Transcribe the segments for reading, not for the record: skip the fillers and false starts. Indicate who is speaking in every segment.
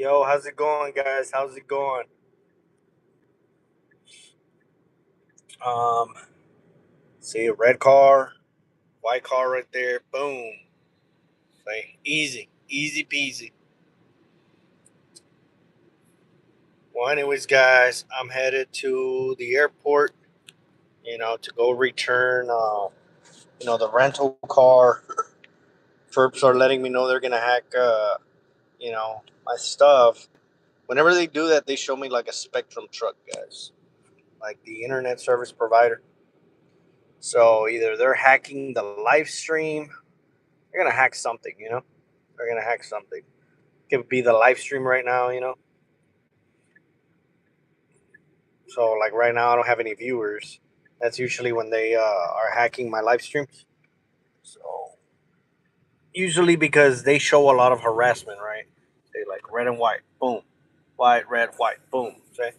Speaker 1: Yo, how's it going, guys? How's it going? Um, See a red car, white car right there. Boom. Say easy, easy peasy. Well, anyways, guys, I'm headed to the airport. To go return. The rental car. Terps are letting me know they're gonna hack. My stuff. Whenever they do that, they show me like a Spectrum truck, guys, like the internet service provider. So either they're hacking the live stream, they're gonna hack something, They're gonna hack something. Could be the live stream right now. So like right now, I don't have any viewers. That's usually when they are hacking my live streams. So usually because they show a lot of harassment, right? They like red and white, boom, white, red, white, boom. Okay.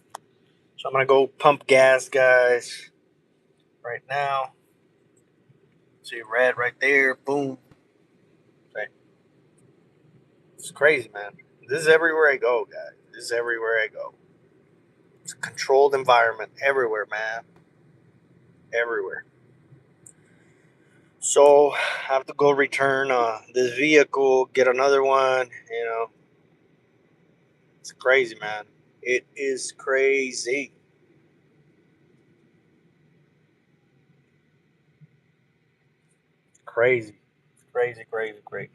Speaker 1: So I'm gonna go pump gas, guys, right now. See red right there, boom. Okay. It's crazy, man. This is everywhere I go, guys. This is everywhere I go. It's a controlled environment everywhere, man. Everywhere. So I have to go return this vehicle, get another one. It's crazy, man. It is crazy. Crazy. It's crazy, crazy, crazy.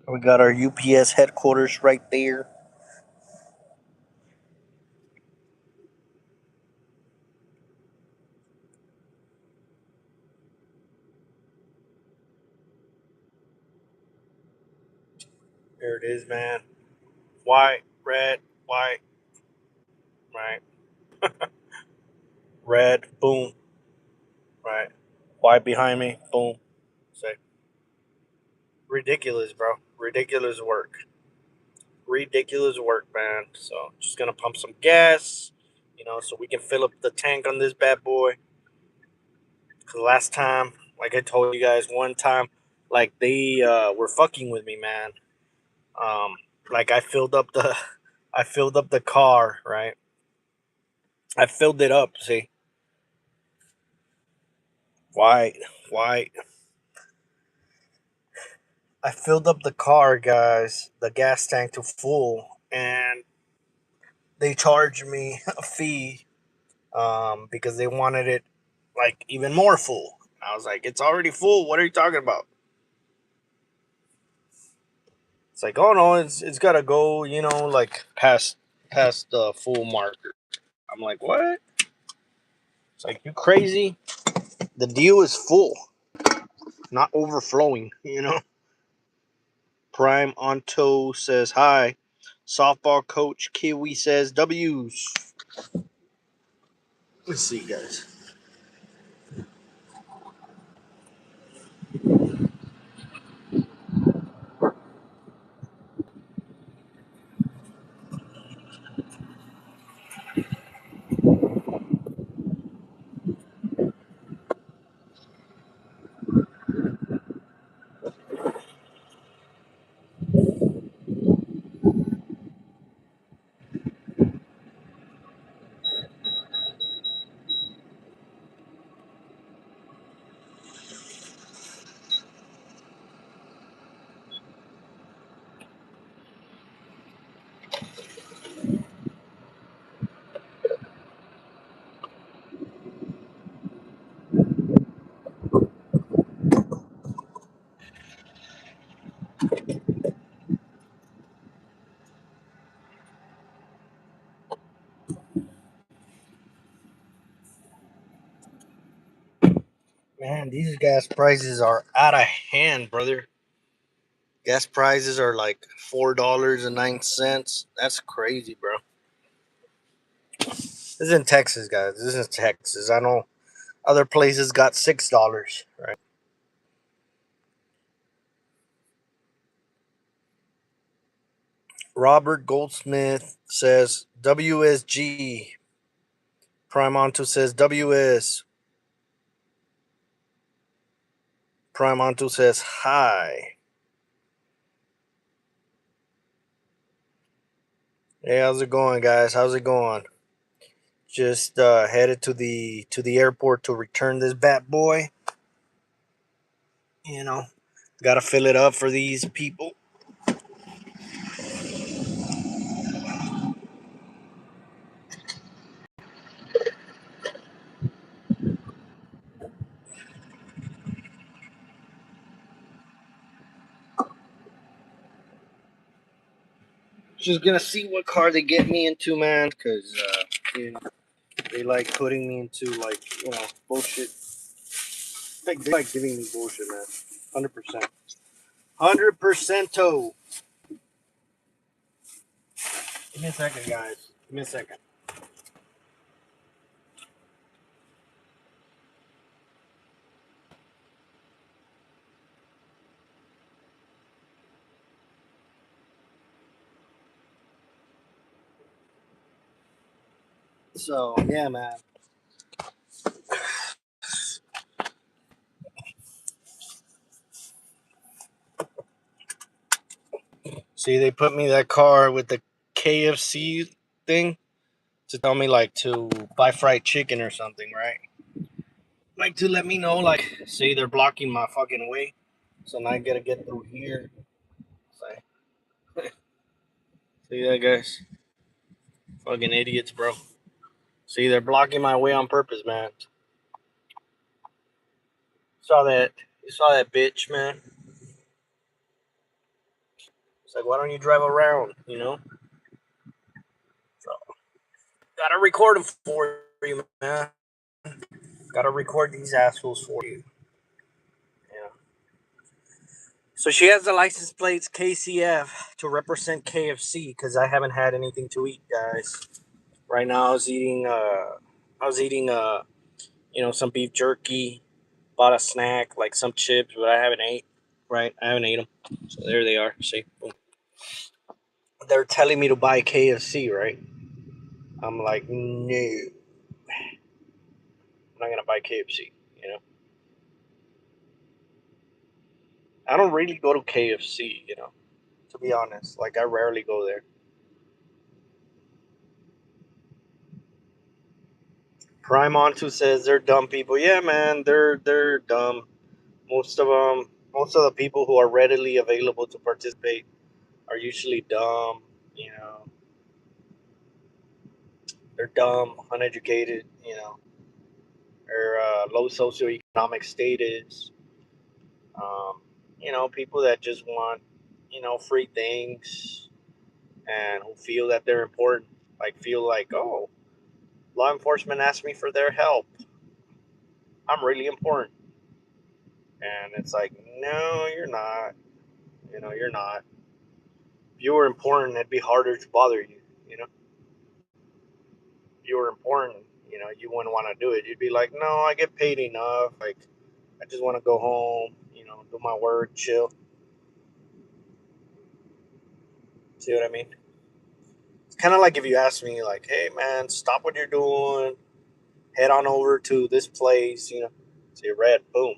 Speaker 1: We got our UPS headquarters right there. There it is, man. White, red, white, right? Red, boom, right? White behind me, boom. Say, ridiculous, bro. Ridiculous work. Ridiculous work, man. So just gonna pump some gas, so we can fill up the tank on this bad boy. Cause last time, like I told you guys, one time, like they were fucking with me, man. Um, like I filled up the car, right? I filled it up. See, white, white. I filled up the car, guys, the gas tank to full, and they charged me a fee because they wanted it like even more full. I was like, it's already full. What are you talking about? It's like, oh no, it's gotta go, like past the full marker. I'm like, what? It's like, you crazy? The deal is full, not overflowing. Prime Onto says hi. Softball coach Kiwi says W's. Let's see, guys. Man, these gas prices are out of hand, brother. Gas prices are like $4.09. That's crazy, bro. This is in Texas, guys. This is Texas. I know other places got $6, right? Robert Goldsmith says WSG. Prime Onto says WS. Prime Onto says hi. Hey, how's it going, guys? How's it going? Just headed to the airport to return this bad boy. You know, got to fill it up for these people. Just gonna see what car they get me into, man, because they like putting me into like bullshit. They like giving me bullshit, man. 100%. 100% toe. Give me a second, guys. Give me a second. So yeah, man. See, they put me that car with the KFC thing to tell me like to buy fried chicken or something, right? Like to let me know, like, say they're blocking my fucking way, so now I gotta get through here. So, see that, guys? Fucking idiots, bro. See, they're blocking my way on purpose, man. Saw that? You saw that bitch, man? It's like, why don't you drive around? So, gotta record them for you, man. Gotta record these assholes for you. Yeah. So she has the license plates KCF to represent KFC because I haven't had anything to eat, guys. Right now, I was eating some beef jerky, bought a snack, like some chips, but I haven't ate. Right, I haven't ate them. So there they are. See, boom. They're telling me to buy KFC, right? I'm like, no, I'm not gonna buy KFC. You know, I don't really go to KFC. To be honest, like I rarely go there. Prime Onto says they're dumb people. Yeah, man, they're dumb. Most of the people who are readily available to participate are usually dumb. You know, they're dumb, uneducated. Or low socioeconomic status. People that just want free things and who feel that they're important. Like feel like, oh, law enforcement asked me for their help. I'm really important. And it's like, no, you're not. You're not. If you were important, it'd be harder to bother you. If you were important, you wouldn't want to do it. You'd be like, no, I get paid enough. Like, I just want to go home, do my work, chill. See what I mean? It's kind of like if you ask me, like, hey, man, stop what you're doing, head on over to this place, say red, boom.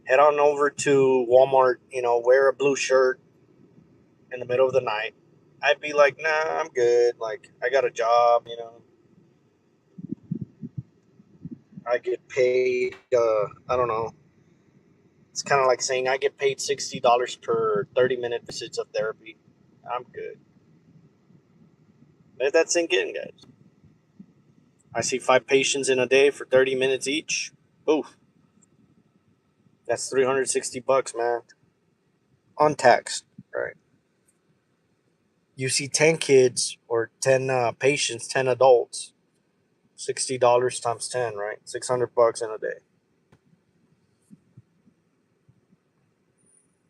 Speaker 1: Head on over to Walmart, wear a blue shirt in the middle of the night. I'd be like, nah, I'm good. Like, I got a job, I get paid, I don't know. It's kind of like saying I get paid $60 per 30-minute visits of therapy. I'm good. Let that sink in, guys. I see 5 patients in a day for 30 minutes each. Oof, that's $360, man. Untaxed, right? You see 10 kids or 10 patients, 10 adults, $60 times 10, right? $600 in a day.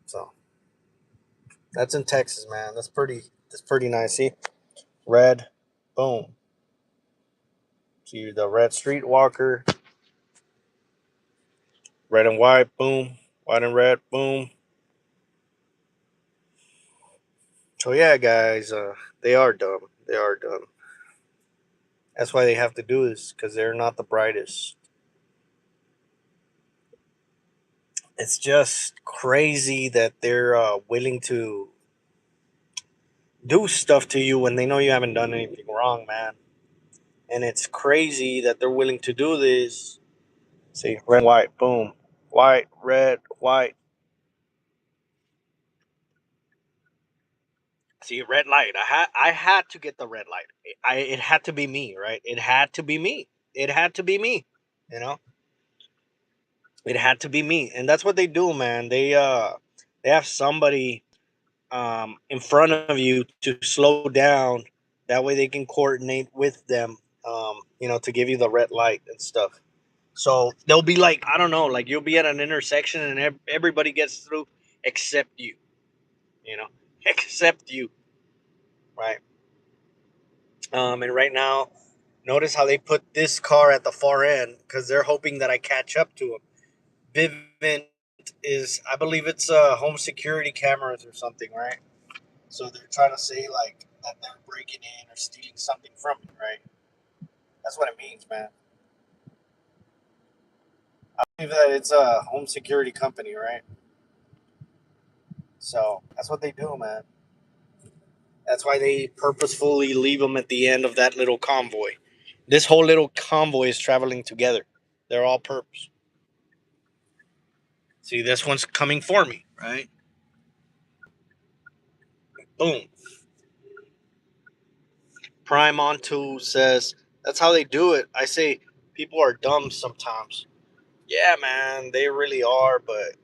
Speaker 1: So that's in Texas, man. That's pretty nice. See, red, boom. See the red streetwalker, red and white, boom. White and red, boom. So yeah, guys, they are dumb. They are dumb. That's why they have to do this because they're not the brightest. It's just crazy that they're willing to do stuff to you when they know you haven't done anything wrong, man. And it's crazy that they're willing to do this. See, red, white, boom, white, red, white. See, red light. I had to get the red light. It had to be me, right? It had to be me. It had to be me. You know, it had to be me, and that's what they do, man. They have somebody in front of you to slow down. That way they can coordinate with them, to give you the red light and stuff. So they'll be like, I don't know, like you'll be at an intersection and everybody gets through except you, you know, except you, right? And right now, notice how they put this car at the far end because they're hoping that I catch up to them. Vivint is, I believe it's home security cameras or something, right? So they're trying to say like that they're breaking in or stealing something from me, right? That's what it means, man. I believe that it's a home security company, right? So that's what they do, man. That's why they purposefully leave them at the end of that little convoy. This whole little convoy is traveling together. They're all purpose. See, this one's coming for me, right? Boom. Prime Onto says, that's how they do it. I say, people are dumb sometimes. Yeah, man, they really are, but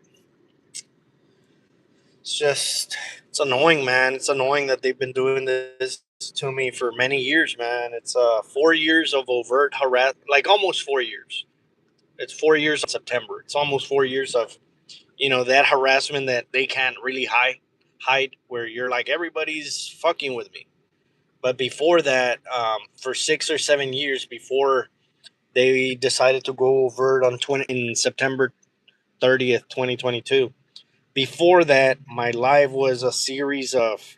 Speaker 1: it's annoying, man. It's annoying that they've been doing this to me for many years, man. It's 4 years of overt harass, like almost 4 years. It's 4 years in September. It's almost 4 years of that harassment that they can't really hide. Where you're like everybody's fucking with me. But before that, for 6 or 7 years before they decided to go overt on in September 30th, 2022. Before that, my life was a series of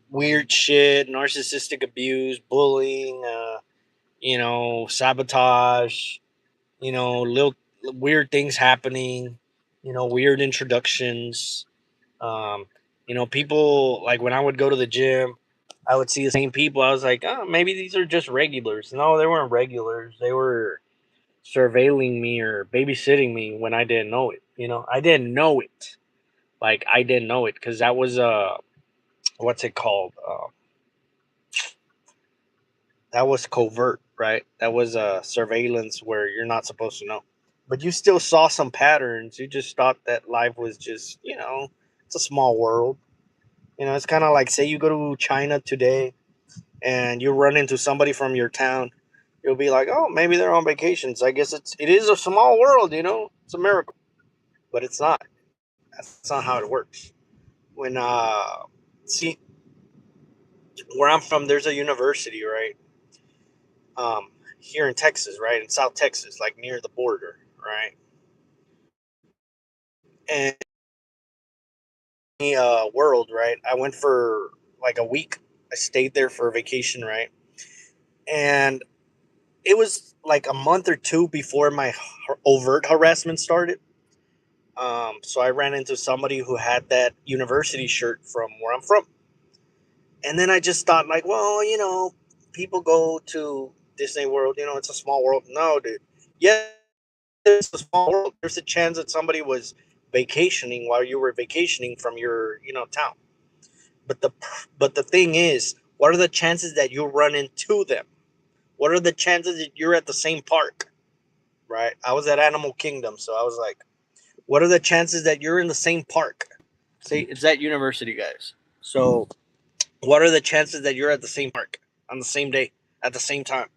Speaker 1: weird shit, narcissistic abuse, bullying, sabotage, little weird things happening, weird introductions. Um, people like when I would go to the gym, I would see the same people. I was like, oh, maybe these are just regulars. No, they weren't regulars. They were surveilling me or babysitting me when I didn't know it. I didn't know it. Like I didn't know it because that was what's it called? That was covert, right? That was surveillance where you're not supposed to know. But you still saw some patterns. You just thought that life was just, it's a small world. It's kind of like say you go to China today and you run into somebody from your town. You'll be like, oh, maybe they're on vacations. I guess it is a small world. It's a miracle, but it's not. That's not how it works. When see where I'm from, there's a university, right? Um, here in Texas, right in South Texas, like near the border, right? And world, right? I went for like a week. I stayed there for a vacation, right? And it was like a month or two before my overt harassment started. So I ran into somebody who had that university shirt from where I'm from, and then I just thought, like, well, people go to Disney World. It's a small world. No, dude. Yeah, it's a small world. There's a chance that somebody was vacationing while you were vacationing from your, town. But the thing is, what are the chances that you run into them? What are the chances that you're at the same park? Right? I was at Animal Kingdom, so I was like, what are the chances that you're in the same park? See, it's at university, guys. So, what are the chances that you're at the same park on the same day at the same time?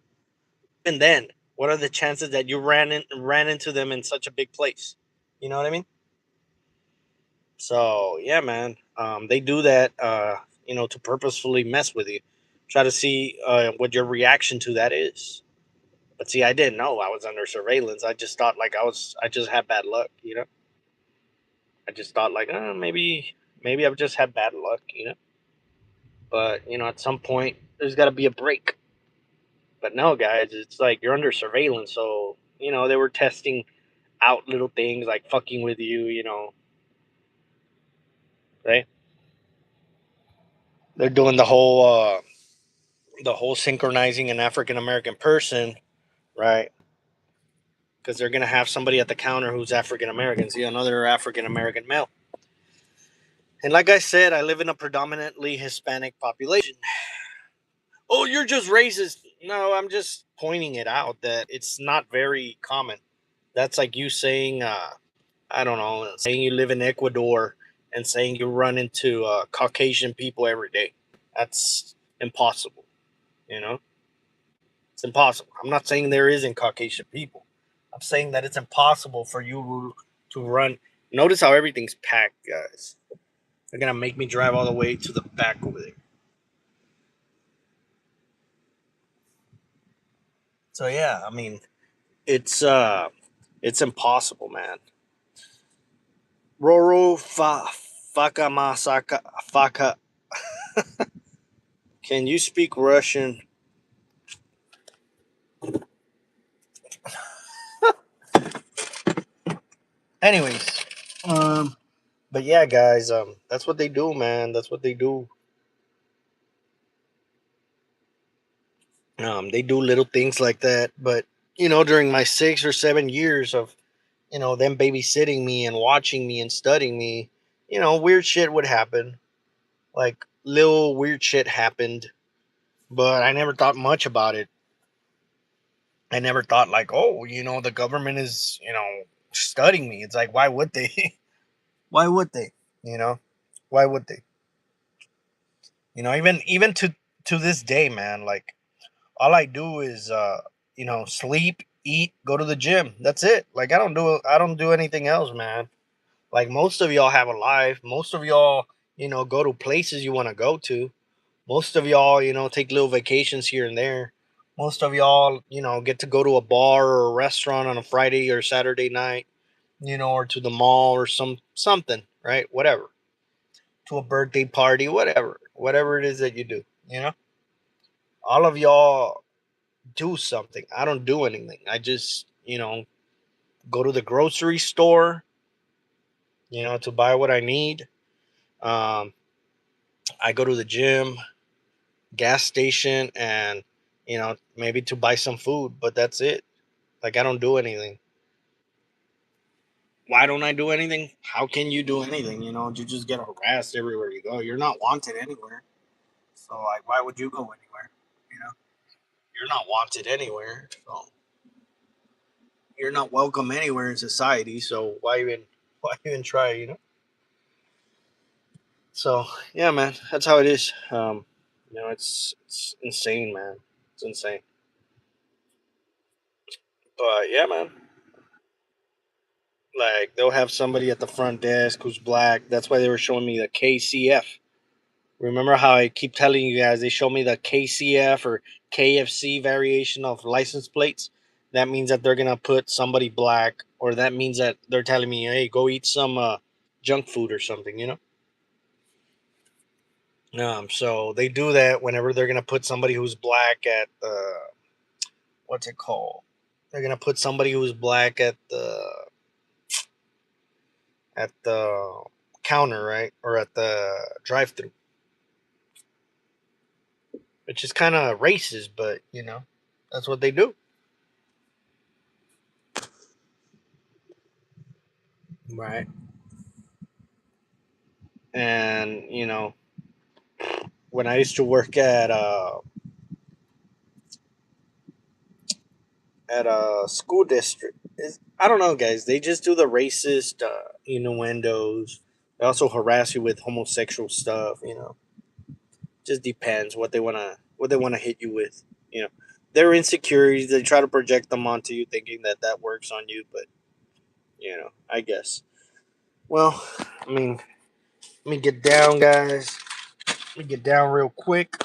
Speaker 1: And then, what are the chances that you ran into them in such a big place? You know what I mean? So, yeah, man, they do that, to purposefully mess with you, try to see what your reaction to that is. But see, I didn't know I was under surveillance. I just thought like I just had bad luck. I just thought like, maybe. Maybe I've just had bad luck, But at some point, there's got to be a break. But no, guys, it's like you're under surveillance, so they were testing out little things like fucking with you, right? They're doing the whole synchronizing an African American person, right? Because they're gonna have somebody at the counter who's African American, see another African American male. And like I said, I live in a predominantly Hispanic population. Oh, you're just racist. No, I'm just pointing it out that it's not very common. That's like you saying, I don't know, saying you live in Ecuador and saying you run into Caucasian people every day. That's impossible. You know, it's impossible. I'm not saying there isn't Caucasian people. I'm saying that it's impossible for you to run. Notice how everything's packed, guys. They're gonna make me drive all the way to the back over there. So yeah, I mean, it's impossible, man. Roro faka masaka faka. Can you speak Russian? Anyways, but yeah, guys, that's what they do, man. That's what they do. They do little things like that, but during my 6 or 7 years of them babysitting me and watching me and studying me, weird shit would happen. Like little weird shit happened, but I never thought much about it. I never thought like, oh, the government is, studying me. It's like, why would they? Why would they? You know, why would they? Even to this day, man. Like, all I do is, sleep, eat, go to the gym. That's it. Like, I don't do anything else, man. Like most of y'all have a life. Most of y'all, go to places you want to go to. Most of y'all, take little vacations here and there. Most of y'all, get to go to a bar or a restaurant on a Friday or Saturday night, or to the mall or something, right? Whatever. To a birthday party, whatever. Whatever it is that you do, all of y'all do something. I don't do anything. I just, go to the grocery store, to buy what I need. Um, I go to the gym, gas station, and maybe to buy some food, but that's it. Like I don't do anything. Why don't I do anything? How can you do anything? You just get harassed everywhere you go. You're not wanted anywhere. So like, why would you go anywhere? You know, you're not wanted anywhere. So you're not welcome anywhere in society. So why even try? So yeah, man, that's how it is. It's insane, man. It's insane. But yeah, man. Like they'll have somebody at the front desk who's black. That's why they were showing me the KCF. Remember how I keep telling you guys they show me the KCF or KFC variation of license plates? That means that they're gonna put somebody black, or that means that they're telling me, "Hey, go eat some junk food or something." So they do that whenever they're gonna put somebody who's black at the what's it called? They're gonna put somebody who's black at the counter, right, or at the drive-through, which is kind of racist, but that's what they do, right? And when I used to work at a school district, I don't know, guys. They just do the racist innuendos. They also harass you with homosexual stuff. Just depends what they wanna hit you with. You know, their insecurities. They try to project them onto you, thinking that that works on you. But I guess. Well, I mean, let me get down, guys. Let me get down real quick.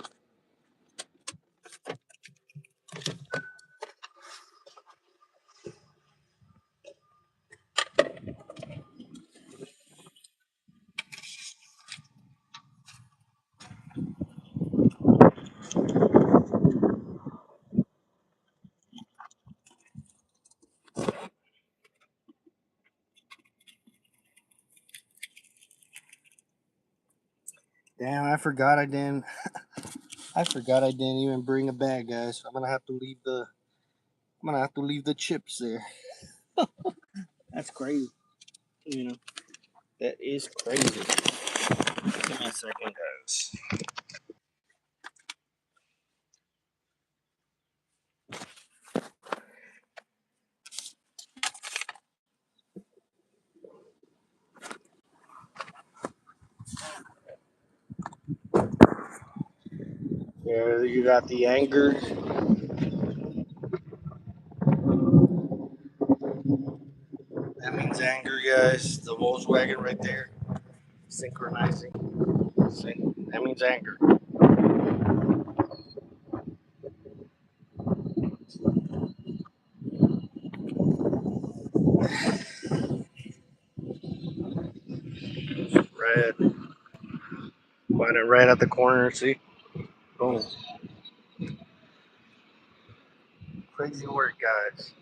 Speaker 1: Damn, I forgot I didn't. I forgot I didn't even bring a bag, guys. So I'm gonna have to leave the. I'm gonna have to leave the chips there. That's crazy. You know, that is crazy. Give me a second, guys. There you got the anger. That means anger, guys. The Volkswagen right there, synchronizing. See? That means anger. Red. Find it right at the corner. See? Boom. Crazy work, guys.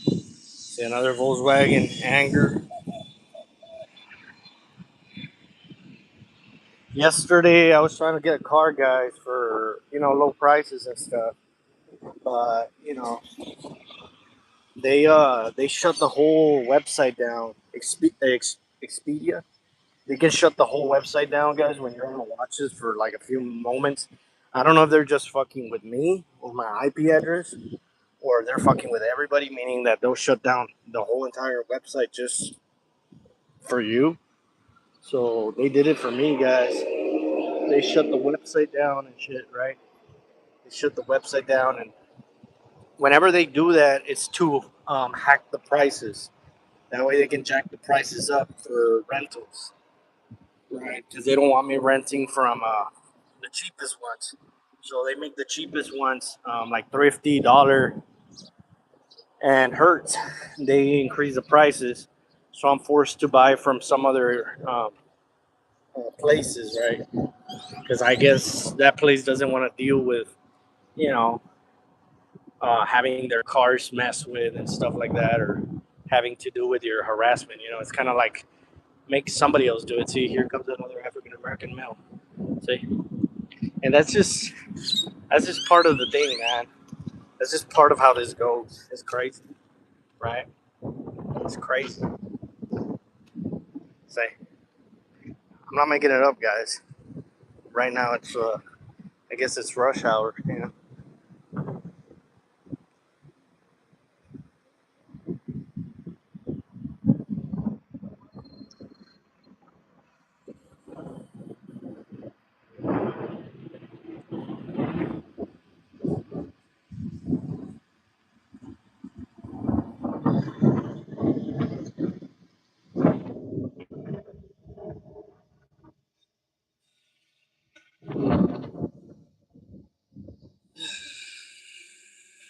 Speaker 1: See another Volkswagen anger. Yesterday, I was trying to get a car, guys, for low prices and stuff. But they shut the whole website down. Expedia. They can shut the whole website down, guys, when you're on the watches for like a few moments. I don't know if they're just fucking with me or my IP address, or they're fucking with everybody, meaning that they'll shut down the whole entire website just for you. So they did it for me, guys. They shut the website down and shit, right? They shut the website down, and whenever they do that, it's to hack the prices. That way they can jack the prices up for rentals, right? Because they don't want me renting from the cheapest ones. So they make the cheapest ones like Thrifty, Dollar, and Hertz. They increase the prices, so I'm forced to buy from some other places, right? Because I guess that place doesn't want to deal with, you know, having their cars messed with and stuff like that, or having to do with your harassment. It's kind of like make somebody else do it. See, here comes another African American male. See, and that's just part of the thing, man. That's just part of how this goes. It's crazy, right? It's crazy. Say, I'm not making it up, guys. Right now, it's I guess it's rush hour.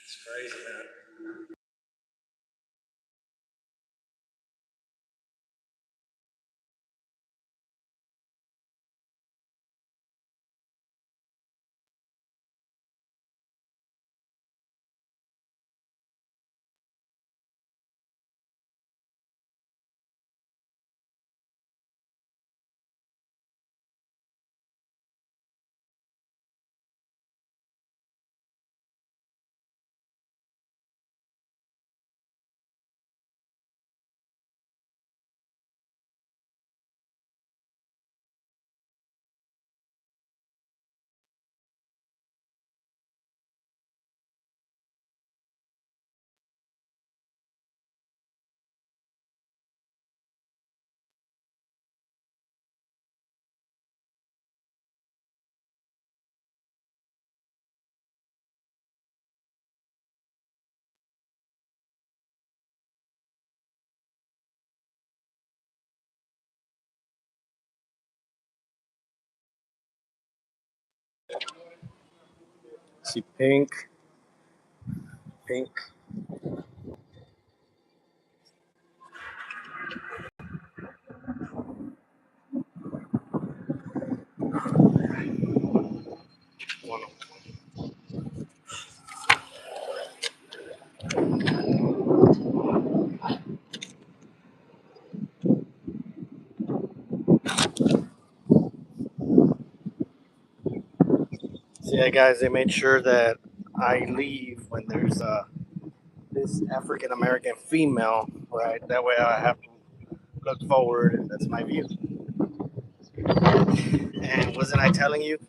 Speaker 1: It's crazy, man. See, pink, pink. One. So yeah, guys, they made sure that I leave when there's this African American female, right? That way I have to look forward. That's my view. And wasn't I telling you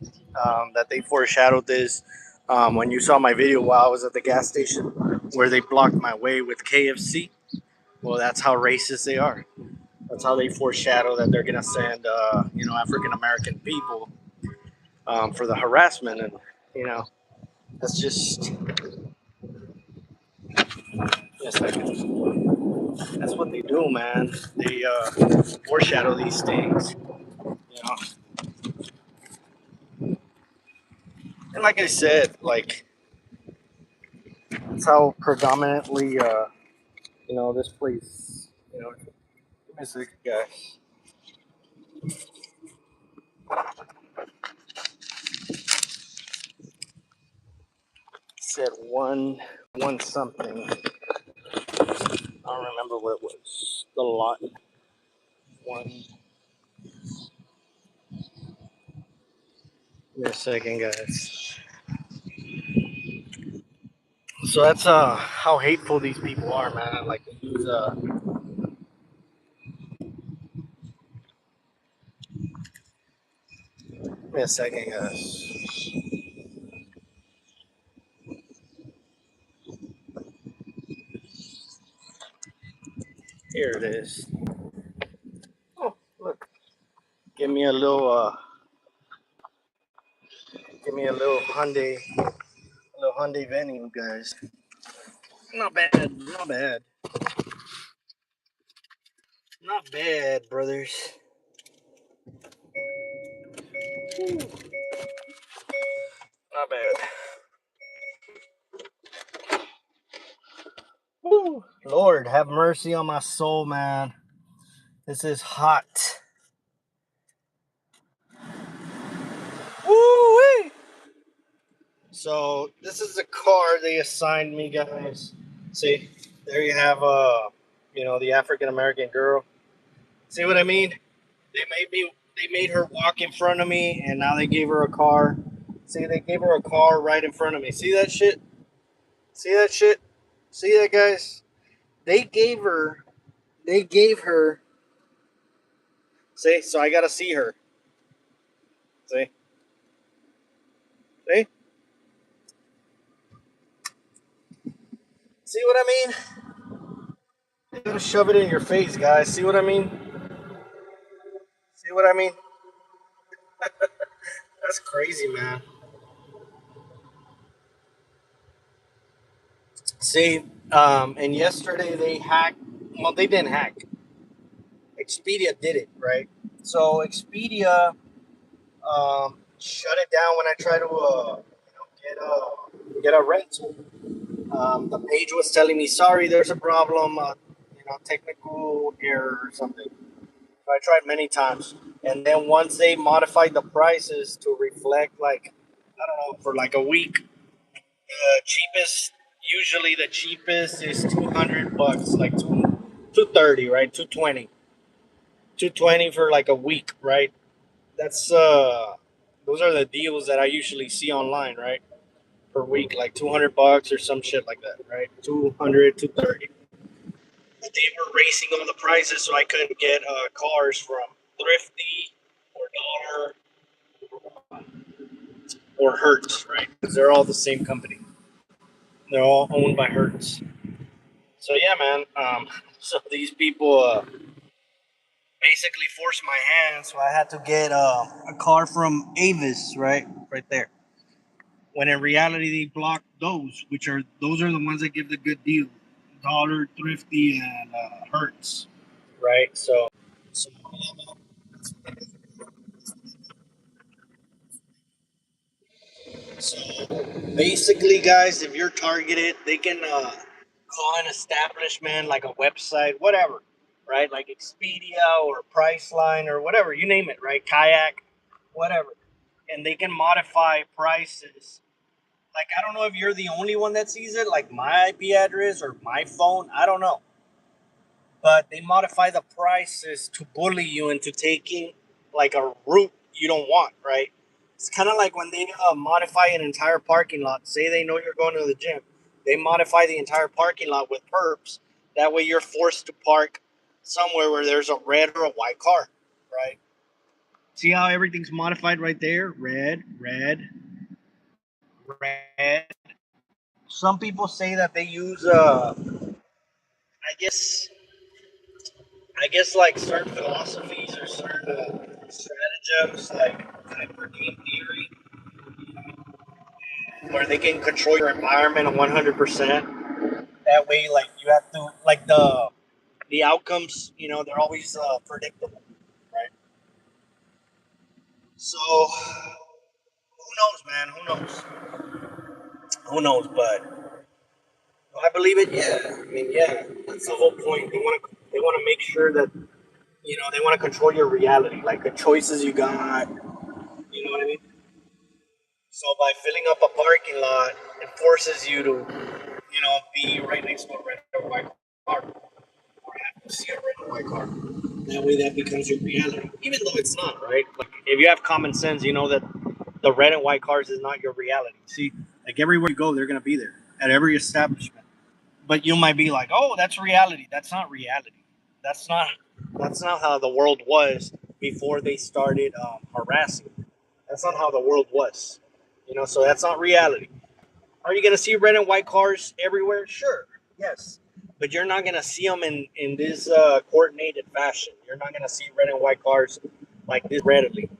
Speaker 1: that they foreshadowed this when you saw my video while I was at the gas station where they blocked my way with KFC? Well, that's how racist they are. That's how they foreshadow that they're gonna send, African American people for the harassment, and you know, that's just yes, that's what they do, man. They foreshadow these things, you know. And like I said, like that's how predominantly, this place, give me a second, guys. Said one something. I don't remember what it was. The lot one. Give me a second, guys. So that's how hateful these people are, man. Like they use give me a second, guys. Here it is. Oh, look. Give me a little Hyundai Venue, guys. Not bad, not bad, not bad, brothers. Not bad. Woo. Lord, have mercy on my soul, man. This is hot. Woo! So this is the car they assigned me, guys. See, there you have the African American girl. See what I mean? They made her walk in front of me, and now they gave her a car. See, they gave her a car right in front of me. See that shit? See that shit? See that, guys? They gave her. They gave her. See, so I gotta see her. See, see, see what I mean? You gotta shove it in your face, guys. See what I mean? See what I mean? That's crazy, man. See, and yesterday they hacked. Well, they didn't hack. Expedia did it, right? So Expedia shut it down when I tried to, get a rental. The page was telling me, "Sorry, there's a problem. Technical error or something." So I tried many times, and then once they modified the prices to reflect, like I don't know, for like a week, the cheapest. Usually, the cheapest is $200, like 230, right? 220 for like a week, right? That's those are the deals that I usually see online, right? Per week, like $200 or some shit like that, right? 200, 230. But they were raising all the prices, so I couldn't get cars from Thrifty or Dollar or Hertz, right? Because they're all the same company. They're all owned by Hertz. So yeah, man. So these people basically forced my hand, so I had to get a car from Avis, right there. When in reality, they block those are the ones that give the good deal. Dollar, Thrifty, and Hertz, right? So So basically, guys, if you're targeted, they can call an establishment like a website, whatever, right? Like Expedia or Priceline or whatever, you name it, right? Kayak, whatever. And they can modify prices. Like, I don't know if you're the only one that sees it, like my IP address or my phone, I don't know. But they modify the prices to bully you into taking like a route you don't want, right? It's kind of like when they modify an entire parking lot. Say they know you're going to the gym, they modify the entire parking lot with perps. That way, you're forced to park somewhere where there's a red or a white car, right? See how everything's modified right there? Red, red, red. Some people say that they use, I guess, like certain philosophies or certain stratagems, like hyper game theory, where they can control your environment 100%. That way, like you have to, like the outcomes, they're always predictable, right? So who knows, man? Who knows? Who knows? But do I believe it? Yeah. I mean, yeah. That's the whole point. They want to make sure that they want to control your reality, like the choices you got. You know what I mean? So by filling up a parking lot, it forces you to, be right next to a red or white car, or have to see a red or white car. That way, that becomes your reality, even though it's not, right? Like if you have common sense, you know that the red and white cars is not your reality. See, like everywhere you go, they're gonna be there at every establishment. But you might be like, "Oh, that's reality." That's not reality. That's not. That's not how the world was before they started harassing. That's not how the world was. So that's not reality. Are you going to see red and white cars everywhere? Sure, yes. But you're not going to see them in this coordinated fashion. You're not going to see red and white cars like this readily.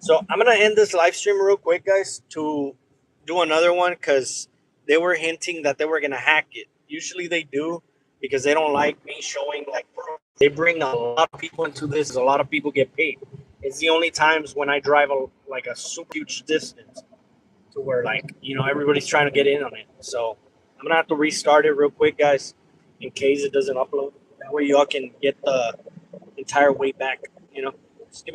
Speaker 1: So I'm going to end this live stream real quick, guys, to do another one because they were hinting that they were going to hack it. Usually they do because they don't like me showing like proof. They bring a lot of people into this. A lot of people get paid. It's the only times when I drive like a super huge distance to where like everybody's trying to get in on it. So I'm gonna have to restart it real quick, guys, in case it doesn't upload. That way y'all can get the entire way back. Just give me